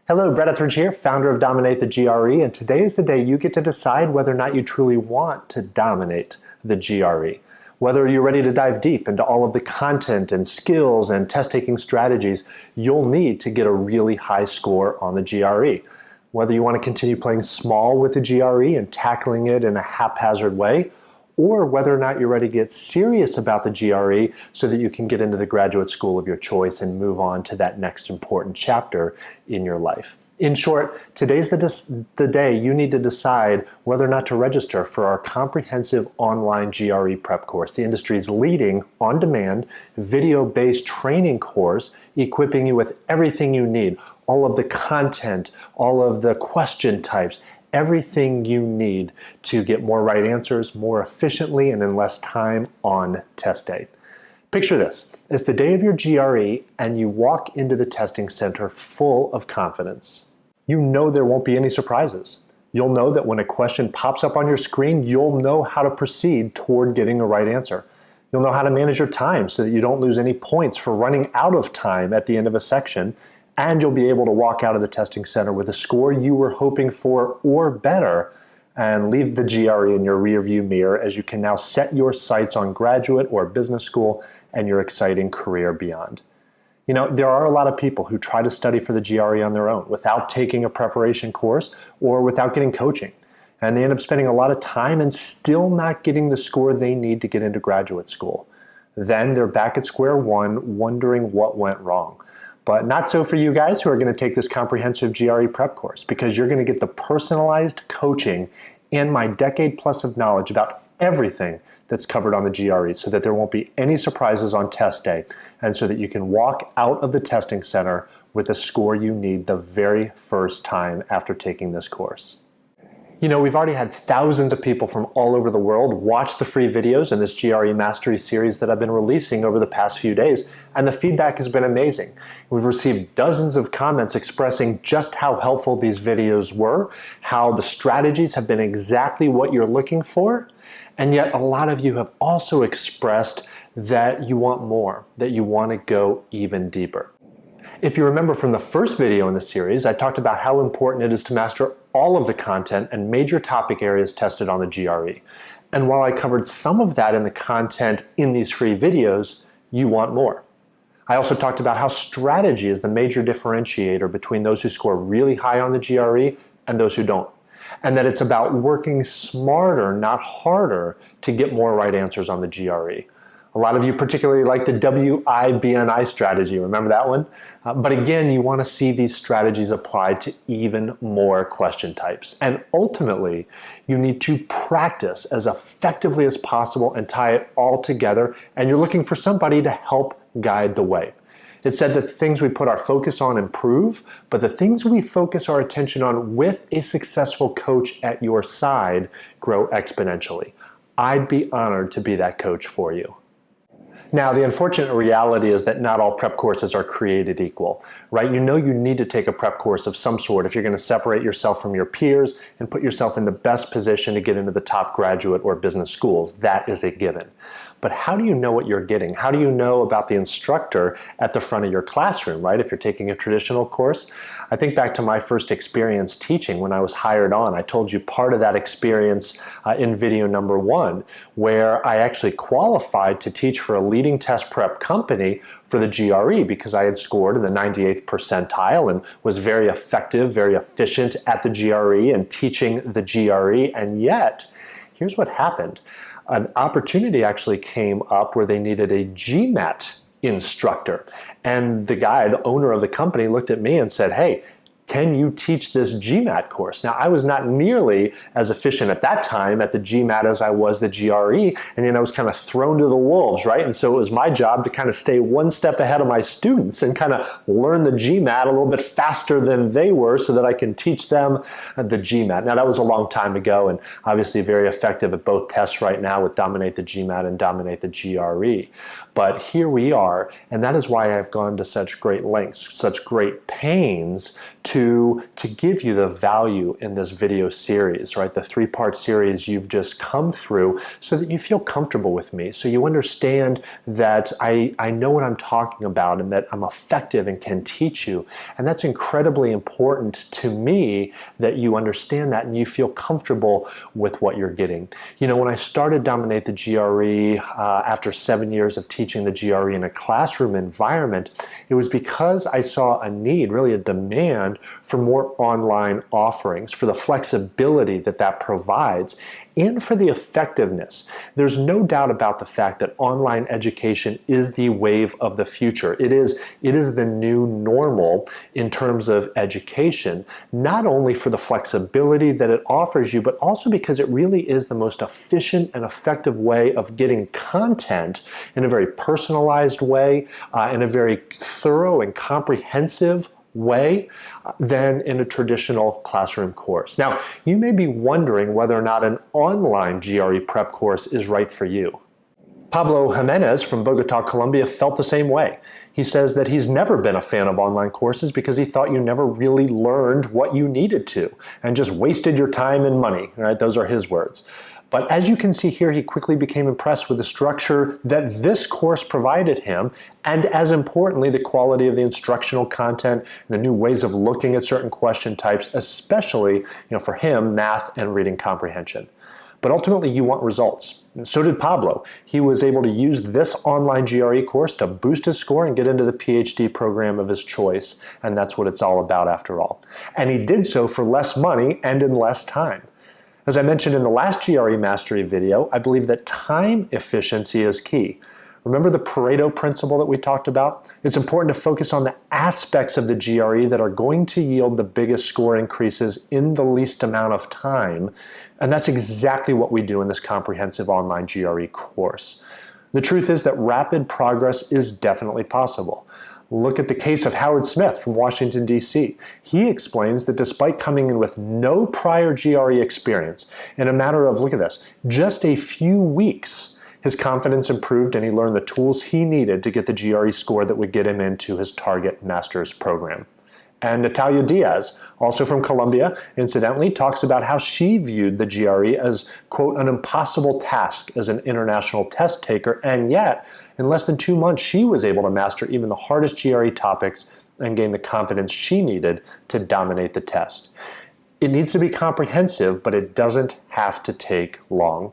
Hello, Brett Etheridge here, founder of Dominate the GRE, and today is the day you get to decide whether or not you truly want to dominate the GRE. Whether you're ready to dive deep into all of the content and skills and test-taking strategies you'll need to get a really high score on the GRE. Whether you want to continue playing small with the GRE and tackling it in a haphazard way, or whether or not you're ready to get serious about the GRE so that you can get into the graduate school of your choice and move on to that next important chapter in your life. In short, today's the day you need to decide whether or not to register for our comprehensive online GRE Prep Course, the industry's leading on-demand, video-based training course equipping you with everything you need, all of the content, all of the question types, everything you need to get more right answers more efficiently and in less time on test day. Picture this. It's the day of your GRE and you walk into the testing center full of confidence. You know there won't be any surprises. You'll know that when a question pops up on your screen, you'll know how to proceed toward getting a right answer. You'll know how to manage your time so that you don't lose any points for running out of time at the end of a section. And you'll be able to walk out of the testing center with a score you were hoping for or better and leave the GRE in your rearview mirror as you can now set your sights on graduate or business school and your exciting career beyond. You know, there are a lot of people who try to study for the GRE on their own without taking a preparation course or without getting coaching. And they end up spending a lot of time and still not getting the score they need to get into graduate school. Then they're back at square one wondering what went wrong. But not so for you guys who are going to take this comprehensive GRE prep course, because you're going to get the personalized coaching and my decade plus of knowledge about everything that's covered on the GRE so that there won't be any surprises on test day and so that you can walk out of the testing center with the score you need the very first time after taking this course. You know, we've already had thousands of people from all over the world watch the free videos in this GRE Mastery series that I've been releasing over the past few days, and the feedback has been amazing. We've received dozens of comments expressing just how helpful these videos were, how the strategies have been exactly what you're looking for, and yet a lot of you have also expressed that you want more, that you want to go even deeper. If you remember from the first video in the series, I talked about how important it is to master all of the content and major topic areas tested on the GRE. And while I covered some of that in the content in these free videos, you want more. I also talked about how strategy is the major differentiator between those who score really high on the GRE and those who don't. And that it's about working smarter, not harder, to get more right answers on the GRE. A lot of you particularly like the WIBNI strategy, remember that one? But again, you want to see these strategies applied to even more question types. And ultimately, you need to practice as effectively as possible and tie it all together, and you're looking for somebody to help guide the way. It said that the things we put our focus on improve, but the things we focus our attention on with a successful coach at your side grow exponentially. I'd be honored to be that coach for you. Now, the unfortunate reality is that not all prep courses are created equal, right? You know you need to take a prep course of some sort if you're going to separate yourself from your peers and put yourself in the best position to get into the top graduate or business schools. That is a given. But how do you know what you're getting? How do you know about the instructor at the front of your classroom, right? If you're taking a traditional course. I think back to my first experience teaching when I was hired on. I told you part of that experience in video number 1, where I actually qualified to teach for a leading test prep company for the GRE because I had scored in the 98th percentile and was very effective, very efficient at the GRE and teaching the GRE. And yet, here's what happened. An opportunity actually came up where they needed a GMAT instructor. And the guy, the owner of the company, looked at me and said, "Hey, can you teach this GMAT course?" Now, I was not nearly as efficient at that time at the GMAT as I was the GRE, and then I was kind of thrown to the wolves, right? And so it was my job to kind of stay one step ahead of my students and kind of learn the GMAT a little bit faster than they were so that I can teach them the GMAT. Now, that was a long time ago and obviously very effective at both tests right now with Dominate the GMAT and Dominate the GRE. But here we are, and that is why I've gone to such great lengths, such great pains to to give you the value in this video series, right? The 3-part series you've just come through so that you feel comfortable with me, so you understand that I know what I'm talking about and that I'm effective and can teach you. And that's incredibly important to me, that you understand that and you feel comfortable with what you're getting. You know, when I started Dominate the GRE after 7 years of teaching the GRE in a classroom environment, it was because I saw a need, really a demand, for more online offerings, for the flexibility that that provides, and for the effectiveness. There's no doubt about the fact that online education is the wave of the future. It is the new normal in terms of education, not only for the flexibility that it offers you, but also because it really is the most efficient and effective way of getting content in a very personalized way, in a very thorough and comprehensive way than in a traditional classroom course. Now, you may be wondering whether or not an online GRE prep course is right for you. Pablo Jimenez from Bogota, Colombia felt the same way. He says that he's never been a fan of online courses because he thought you never really learned what you needed to and just wasted your time and money, right? Those are his words. But as you can see here, he quickly became impressed with the structure that this course provided him, and as importantly, the quality of the instructional content, the new ways of looking at certain question types, especially, for him, math and reading comprehension. But ultimately, you want results. And so did Pablo. He was able to use this online GRE course to boost his score and get into the PhD program of his choice. And that's what it's all about after all. And he did so for less money and in less time. As I mentioned in the last GRE Mastery video, I believe that time efficiency is key. Remember the Pareto principle that we talked about? It's important to focus on the aspects of the GRE that are going to yield the biggest score increases in the least amount of time. And that's exactly what we do in this comprehensive online GRE course. The truth is that rapid progress is definitely possible. Look at the case of Howard Smith from Washington, D.C. He explains that despite coming in with no prior GRE experience, in a matter of, look at this, just a few weeks, his confidence improved and he learned the tools he needed to get the GRE score that would get him into his target master's program. And Natalia Diaz, also from Colombia, incidentally, talks about how she viewed the GRE as, quote, an impossible task as an international test taker, and yet, in less than 2 months, she was able to master even the hardest GRE topics and gain the confidence she needed to dominate the test. It needs to be comprehensive, but it doesn't have to take long.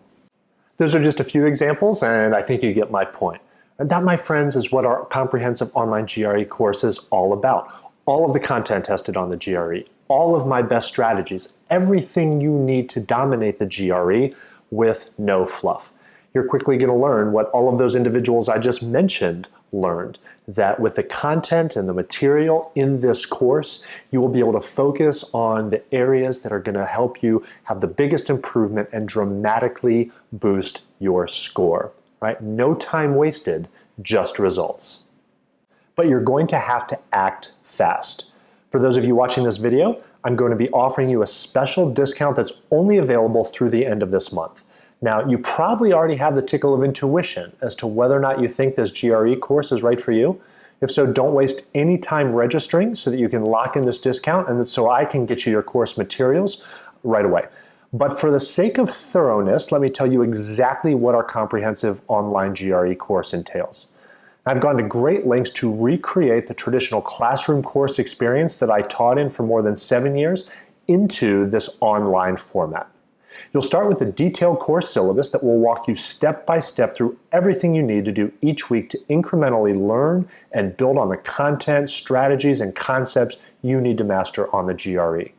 Those are just a few examples, and I think you get my point. And that, my friends, is what our comprehensive online GRE course is all about. All of the content tested on the GRE, all of my best strategies, everything you need to dominate the GRE with no fluff. You're quickly going to learn what all of those individuals I just mentioned learned, that with the content and the material in this course, you will be able to focus on the areas that are going to help you have the biggest improvement and dramatically boost your score, right? No time wasted, just results. But you're going to have to act fast. For those of you watching this video, I'm going to be offering you a special discount that's only available through the end of this month. Now, you probably already have the tickle of intuition as to whether or not you think this GRE course is right for you. If so, don't waste any time registering so that you can lock in this discount and so I can get you your course materials right away. But for the sake of thoroughness, let me tell you exactly what our comprehensive online GRE course entails. I've gone to great lengths to recreate the traditional classroom course experience that I taught in for more than 7 years into this online format. You'll start with a detailed course syllabus that will walk you step by step through everything you need to do each week to incrementally learn and build on the content, strategies, and concepts you need to master on the GRE.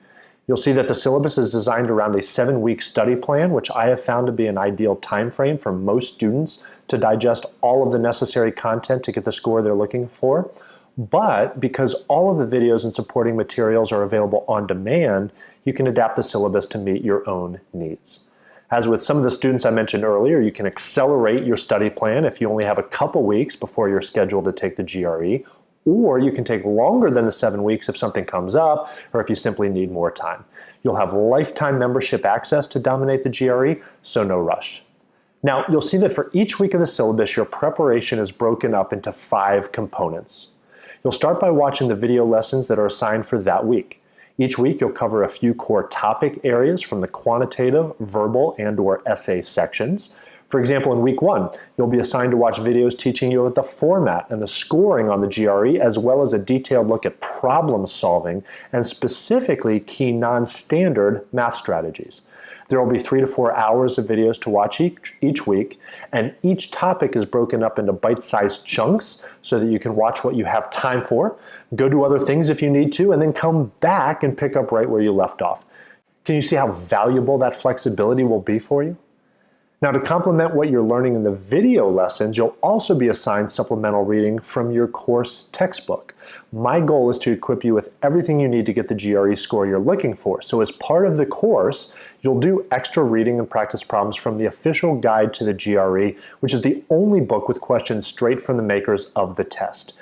You'll see that the syllabus is designed around a 7-week study plan, which I have found to be an ideal time frame for most students to digest all of the necessary content to get the score they're looking for. But because all of the videos and supporting materials are available on demand, you can adapt the syllabus to meet your own needs. As with some of the students I mentioned earlier, you can accelerate your study plan if you only have a couple weeks before you're scheduled to take the GRE, or you can take longer than the 7 weeks if something comes up or if you simply need more time. You'll have lifetime membership access to dominate the GRE, so no rush. Now, you'll see that for each week of the syllabus, your preparation is broken up into 5 components. You'll start by watching the video lessons that are assigned for that week. Each week, you'll cover a few core topic areas from the quantitative, verbal, and/or essay sections. For example, in week 1, you'll be assigned to watch videos teaching you about the format and the scoring on the GRE, as well as a detailed look at problem solving and specifically key non-standard math strategies. There will be 3 to 4 hours of videos to watch each week, and each topic is broken up into bite-sized chunks so that you can watch what you have time for, go do other things if you need to, and then come back and pick up right where you left off. Can you see how valuable that flexibility will be for you? Now, to complement what you're learning in the video lessons, you'll also be assigned supplemental reading from your course textbook. My goal is to equip you with everything you need to get the GRE score you're looking for. So as part of the course, you'll do extra reading and practice problems from the official guide to the GRE, which is the only book with questions straight from the makers of the test.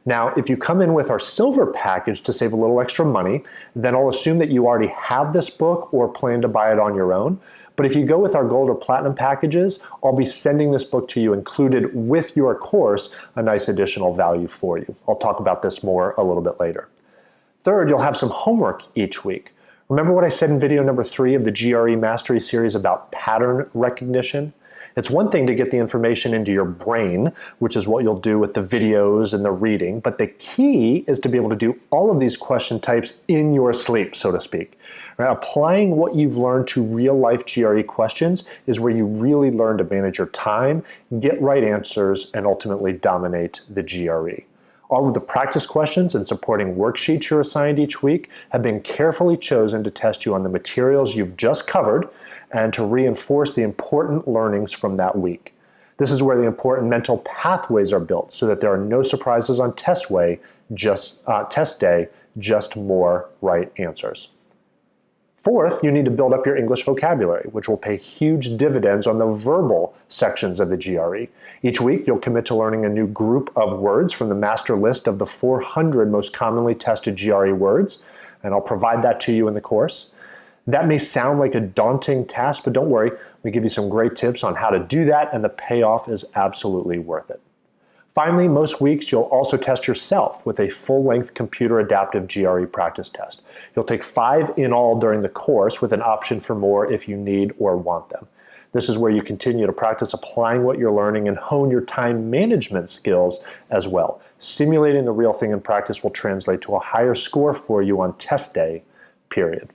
Now, if you come in with our silver package to save a little extra money, then I'll assume that you already have this book or plan to buy it on your own. But if you go with our gold or platinum packages, I'll be sending this book to you included with your course, a nice additional value for you. I'll talk about this more a little bit later. Third, you'll have some homework each week. Remember what I said in video number 3 of the GRE Mastery series about pattern recognition? It's one thing to get the information into your brain, which is what you'll do with the videos and the reading, but the key is to be able to do all of these question types in your sleep, so to speak. Right? Applying what you've learned to real-life GRE questions is where you really learn to manage your time, get right answers, and ultimately dominate the GRE. All of the practice questions and supporting worksheets you're assigned each week have been carefully chosen to test you on the materials you've just covered and to reinforce the important learnings from that week. This is where the important mental pathways are built so that there are no surprises on test day, just more right answers. Fourth, you need to build up your English vocabulary, which will pay huge dividends on the verbal sections of the GRE. Each week, you'll commit to learning a new group of words from the master list of the 400 most commonly tested GRE words, and I'll provide that to you in the course. That may sound like a daunting task, but don't worry, we give you some great tips on how to do that, and the payoff is absolutely worth it. Finally, most weeks you'll also test yourself with a full-length computer adaptive GRE practice test. You'll take 5 in all during the course with an option for more if you need or want them. This is where you continue to practice applying what you're learning and hone your time management skills as well. Simulating the real thing in practice will translate to a higher score for you on test day, period.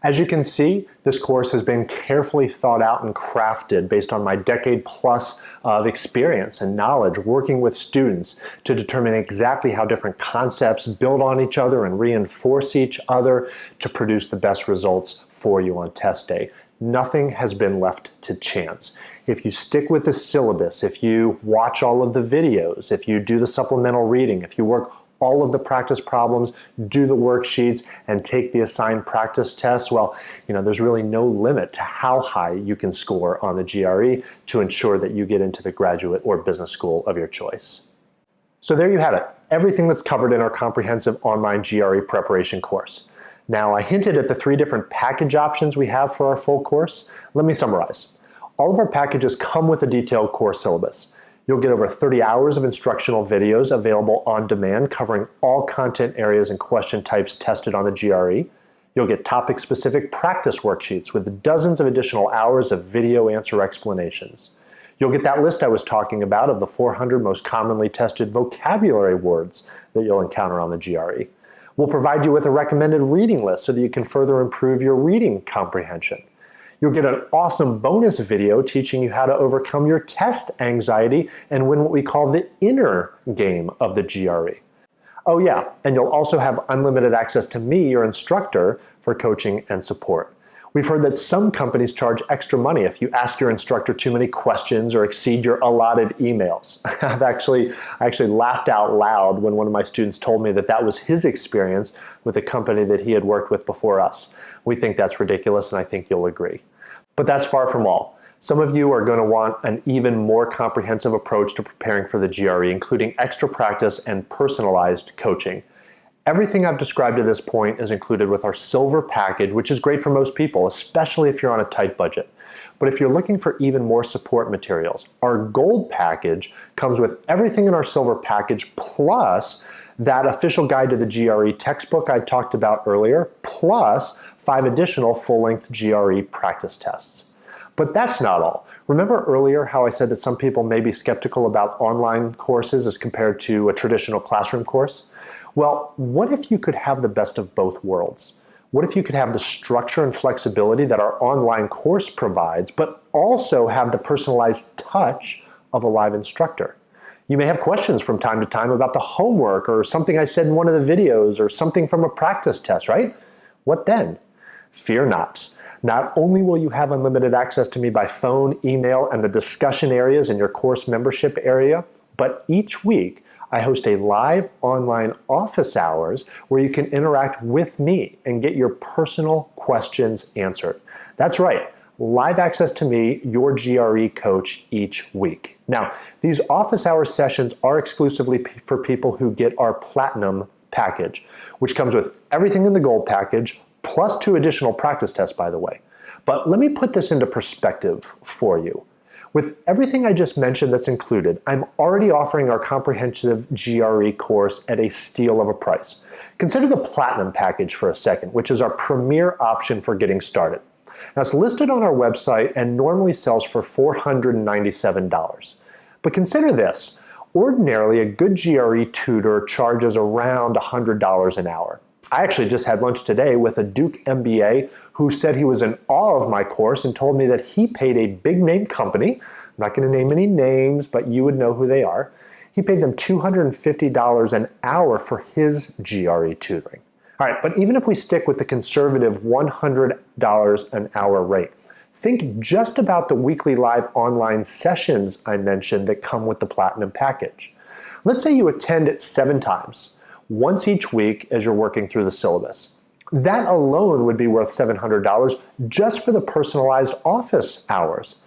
As you can see, this course has been carefully thought out and crafted based on my decade plus of experience and knowledge working with students to determine exactly how different concepts build on each other and reinforce each other to produce the best results for you on test day. Nothing has been left to chance. If you stick with the syllabus, if you watch all of the videos, if you do the supplemental reading, if you work all of the practice problems, do the worksheets, and take the assigned practice tests, well, there's really no limit to how high you can score on the GRE to ensure that you get into the graduate or business school of your choice. So there you have it, everything that's covered in our comprehensive online GRE preparation course. Now, I hinted at the 3 different package options we have for our full course. Let me summarize. All of our packages come with a detailed course syllabus. You'll get over 30 hours of instructional videos available on demand covering all content areas and question types tested on the GRE. You'll get topic-specific practice worksheets with dozens of additional hours of video answer explanations. You'll get that list I was talking about of the 400 most commonly tested vocabulary words that you'll encounter on the GRE. We'll provide you with a recommended reading list so that you can further improve your reading comprehension. You'll get an awesome bonus video teaching you how to overcome your test anxiety and win what we call the inner game of the GRE. Oh yeah, and you'll also have unlimited access to me, your instructor, for coaching and support. We've heard that some companies charge extra money if you ask your instructor too many questions or exceed your allotted emails. I actually laughed out loud when one of my students told me that was his experience with a company that he had worked with before us. We think that's ridiculous, and I think you'll agree. But that's far from all. Some of you are going to want an even more comprehensive approach to preparing for the GRE, including extra practice and personalized coaching. Everything I've described to this point is included with our silver package, which is great for most people, especially if you're on a tight budget. But if you're looking for even more support materials, our gold package comes with everything in our silver package plus that official guide to the GRE textbook I talked about earlier, plus 5 additional full-length GRE practice tests. But that's not all. Remember earlier how I said that some people may be skeptical about online courses as compared to a traditional classroom course? Well, what if you could have the best of both worlds? What if you could have the structure and flexibility that our online course provides, but also have the personalized touch of a live instructor? You may have questions from time to time about the homework or something I said in one of the videos or something from a practice test, right? What then? Fear not. Not only will you have unlimited access to me by phone, email, and the discussion areas in your course membership area, but each week I host a live online office hours where you can interact with me and get your personal questions answered. That's right, live access to me, your GRE coach, each week. Now, these office hour sessions are exclusively for people who get our Platinum package, which comes with everything in the Gold package, plus 2 additional practice tests, by the way. But let me put this into perspective for you. With everything I just mentioned that's included, I'm already offering our comprehensive GRE course at a steal of a price. Consider the Platinum package for a second, which is our premier option for getting started. Now, it's listed on our website and normally sells for $497. But consider this. Ordinarily, a good GRE tutor charges around $100 an hour. I actually just had lunch today with a Duke MBA who said he was in awe of my course and told me that he paid a big name company, I'm not going to name any names, but you would know who they are, he paid them $250 an hour for his GRE tutoring. All right, but even if we stick with the conservative $100 an hour rate, think just about the weekly live online sessions I mentioned that come with the Platinum package. Let's say you attend it 7 times. Once each week as you're working through the syllabus. That alone would be worth $700 just for the personalized office hours.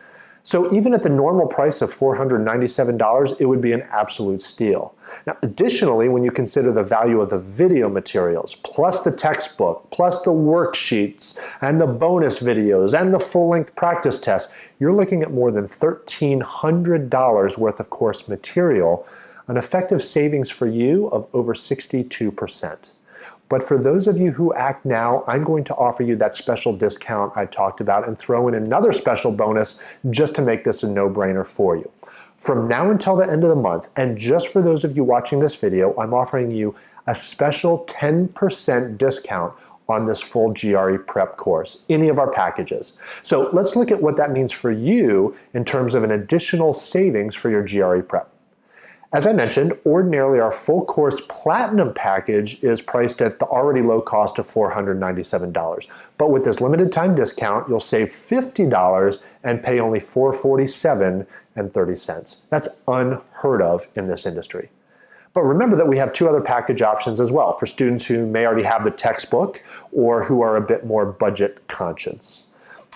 So even at the normal price of $497, it would be an absolute steal. Now, additionally, when you consider the value of the video materials, plus the textbook, plus the worksheets, and the bonus videos, and the full-length practice test, you're looking at more than $1,300 worth of course material, an effective savings for you of over 62%. But for those of you who act now, I'm going to offer you that special discount I talked about and throw in another special bonus just to make this a no-brainer for you. From now until the end of the month, and just for those of you watching this video, I'm offering you a special 10% discount on this full GRE Prep course, any of our packages. So let's look at what that means for you in terms of an additional savings for your GRE Prep. As I mentioned, ordinarily our full course Platinum package is priced at the already low cost of $497. But with this limited time discount, you'll save $50 and pay only $447.30. That's unheard of in this industry. But remember that we have 2 other package options as well for students who may already have the textbook or who are a bit more budget conscious.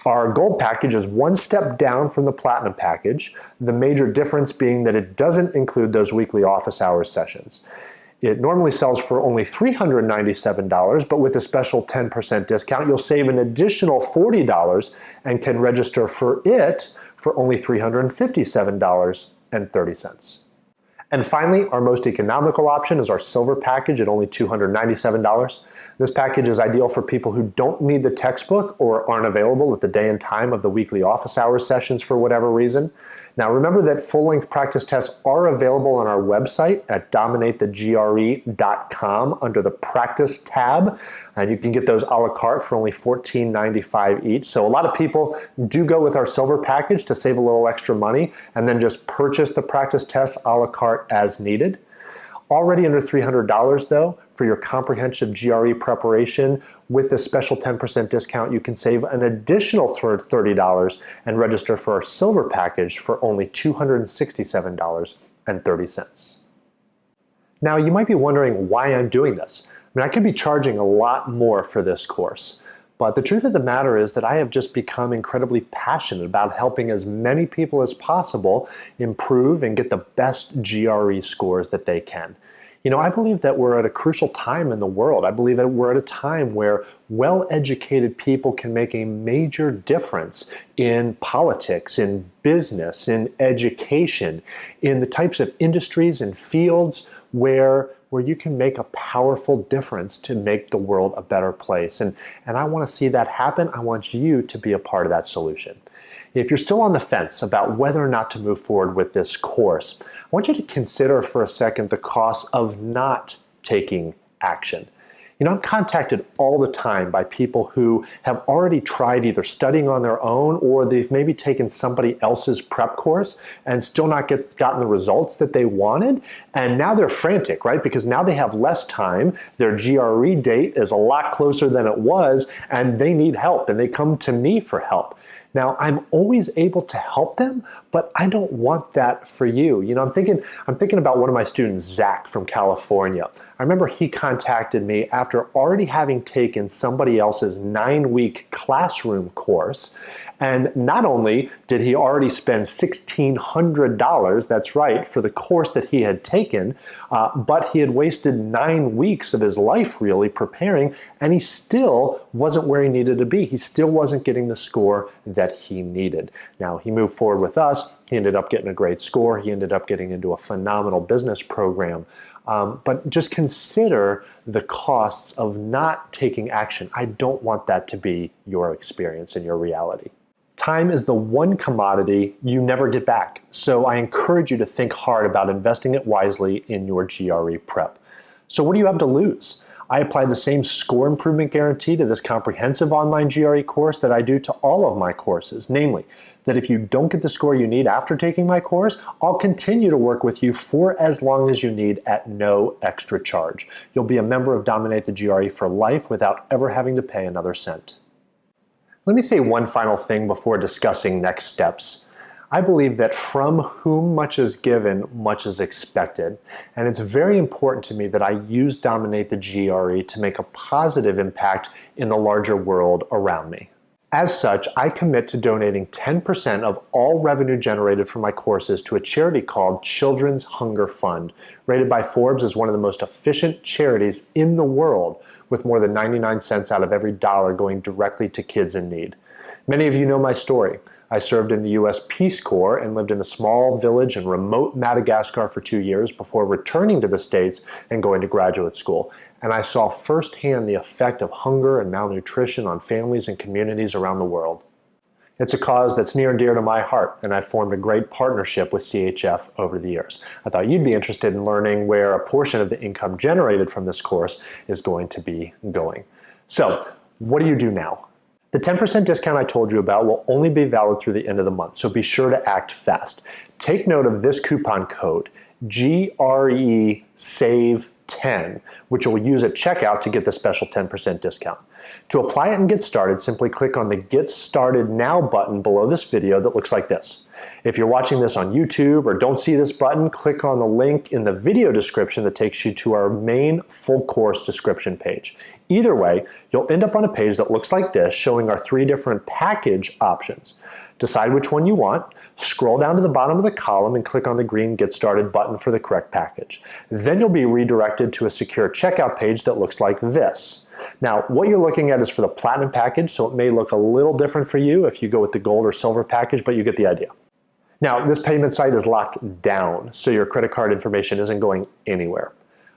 Our Gold package is 1 step down from the Platinum package, the major difference being that it doesn't include those weekly office hours sessions. It normally sells for only $397, but with a special 10% discount, you'll save an additional $40 and can register for it for only $357.30. And finally, our most economical option is our Silver package at only $297. This package is ideal for people who don't need the textbook or aren't available at the day and time of the weekly office hours sessions for whatever reason. Now remember that full-length practice tests are available on our website at dominatethegre.com under the practice tab, and you can get those a la carte for only $14.95 each. So a lot of people do go with our Silver package to save a little extra money and then just purchase the practice tests a la carte as needed. Already under $300 though, for your comprehensive GRE preparation, with the special 10% discount, you can save an additional $30 and register for our Silver package for only $267.30. Now, you might be wondering why I'm doing this. I mean, I could be charging a lot more for this course, but the truth of the matter is that I have just become incredibly passionate about helping as many people as possible improve and get the best GRE scores that they can. You know, I believe that we're at a crucial time in the world. I believe that we're at a time where well-educated people can make a major difference in politics, in business, in education, in the types of industries and fields where where you can make a powerful difference to make the world a better place. And I want to see that happen. I want you to be a part of that solution. If you're still on the fence about whether or not to move forward with this course, I want you to consider for a second the cost of not taking action. You know, I'm contacted all the time by people who have already tried either studying on their own or they've maybe taken somebody else's prep course and still not gotten the results that they wanted. And now they're frantic, right? Because now they have less time. Their GRE date is a lot closer than it was, and they need help, and they come to me for help. Now, I'm always able to help them, but I don't want that for you. You know, I'm thinking about one of my students, Zach from California. I remember he contacted me after already having taken somebody else's 9-week classroom course. And not only did he already spend $1,600, that's right, for the course that he had taken, but he had wasted 9 weeks of his life really preparing, and he still wasn't where he needed to be. He still wasn't getting the score that he needed. Now, he moved forward with us. He ended up getting a great score. He ended up getting into a phenomenal business program. But just consider the costs of not taking action. I don't want that to be your experience and your reality. Time is the one commodity you never get back. So I encourage you to think hard about investing it wisely in your GRE prep. So what do you have to lose? I apply the same score improvement guarantee to this comprehensive online GRE course that I do to all of my courses, namely that if you don't get the score you need after taking my course, I'll continue to work with you for as long as you need at no extra charge. You'll be a member of Dominate the GRE for life without ever having to pay another cent. Let me say one final thing before discussing next steps. I believe that from whom much is given, much is expected. And it's very important to me that I use Dominate the GRE to make a positive impact in the larger world around me. As such, I commit to donating 10% of all revenue generated from my courses to a charity called Children's Hunger Fund, rated by Forbes as one of the most efficient charities in the world, with more than 99 cents out of every dollar going directly to kids in need. Many of you know my story. I served in the U.S. Peace Corps and lived in a small village in remote Madagascar for 2 years before returning to the States and going to graduate school. And I saw firsthand the effect of hunger and malnutrition on families and communities around the world. It's a cause that's near and dear to my heart, and I've formed a great partnership with CHF over the years. I thought you'd be interested in learning where a portion of the income generated from this course is going to be going. So, what do you do now? The 10% discount I told you about will only be valid through the end of the month, so be sure to act fast. Take note of this coupon code, GRE SAVE 10, which you'll use at checkout to get the special 10% discount. To apply it and get started, simply click on the Get Started Now button below this video that looks like this. If you're watching this on YouTube or don't see this button, click on the link in the video description that takes you to our main full course description page. Either way, you'll end up on a page that looks like this, showing our 3 different package options. Decide which one you want, scroll down to the bottom of the column and click on the green Get Started button for the correct package. Then you'll be redirected to a secure checkout page that looks like this. Now, what you're looking at is for the Platinum package, so it may look a little different for you if you go with the Gold or Silver package, but you get the idea. Now, this payment site is locked down, so your credit card information isn't going anywhere.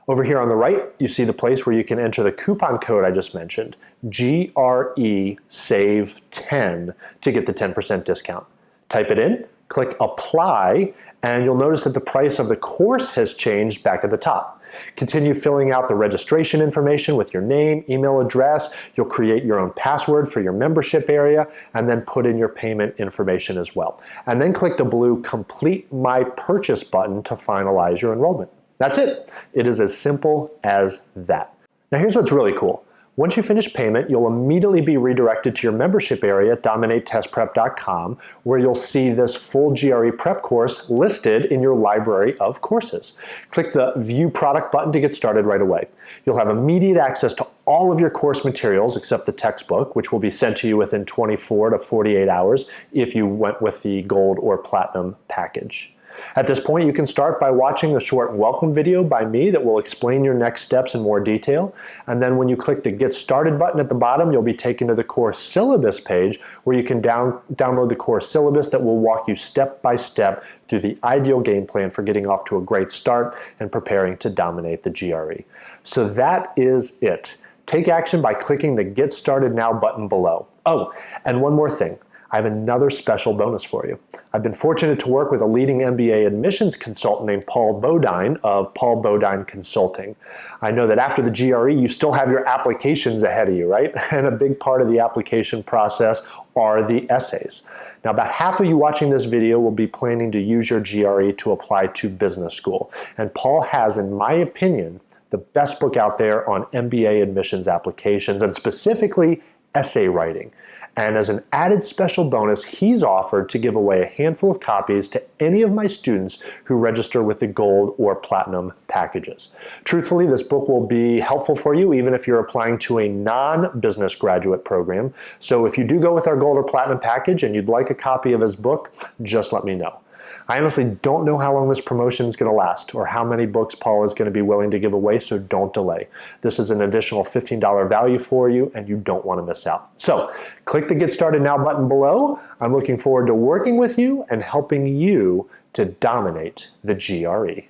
Over here on the right, you see the place where you can enter the coupon code I just mentioned, GRE SAVE 10, to get the 10% discount. Type it in, click Apply, and you'll notice that the price of the course has changed back at the top. Continue filling out the registration information with your name, email address. You'll create your own password for your membership area, and then put in your payment information as well. And then click the blue Complete My Purchase button to finalize your enrollment. That's it. It is as simple as that. Now here's what's really cool. Once you finish payment, you'll immediately be redirected to your membership area at dominatetestprep.com, where you'll see this full GRE prep course listed in your library of courses. Click the View Product button to get started right away. You'll have immediate access to all of your course materials except the textbook, which will be sent to you within 24 to 48 hours if you went with the Gold or Platinum package. At this point, you can start by watching the short welcome video by me that will explain your next steps in more detail. And then when you click the Get Started button at the bottom, you'll be taken to the course syllabus page where you can download the course syllabus that will walk you step by step through the ideal game plan for getting off to a great start and preparing to dominate the GRE. So that is it. Take action by clicking the Get Started Now button below. Oh, and one more thing. I have another special bonus for you. I've been fortunate to work with a leading MBA admissions consultant named Paul Bodine of Paul Bodine Consulting. I know that after the GRE, you still have your applications ahead of you, right? And a big part of the application process are the essays. Now, about half of you watching this video will be planning to use your GRE to apply to business school. And Paul has, in my opinion, the best book out there on MBA admissions applications, and specifically essay writing. And as an added special bonus, he's offered to give away a handful of copies to any of my students who register with the gold or platinum packages. Truthfully, this book will be helpful for you even if you're applying to a non-business graduate program. So if you do go with our gold or platinum package and you'd like a copy of his book, just let me know. I honestly don't know how long this promotion is going to last or how many books Paul is going to be willing to give away, so don't delay. This is an additional $15 value for you and you don't want to miss out. So click the Get Started Now button below. I'm looking forward to working with you and helping you to dominate the GRE.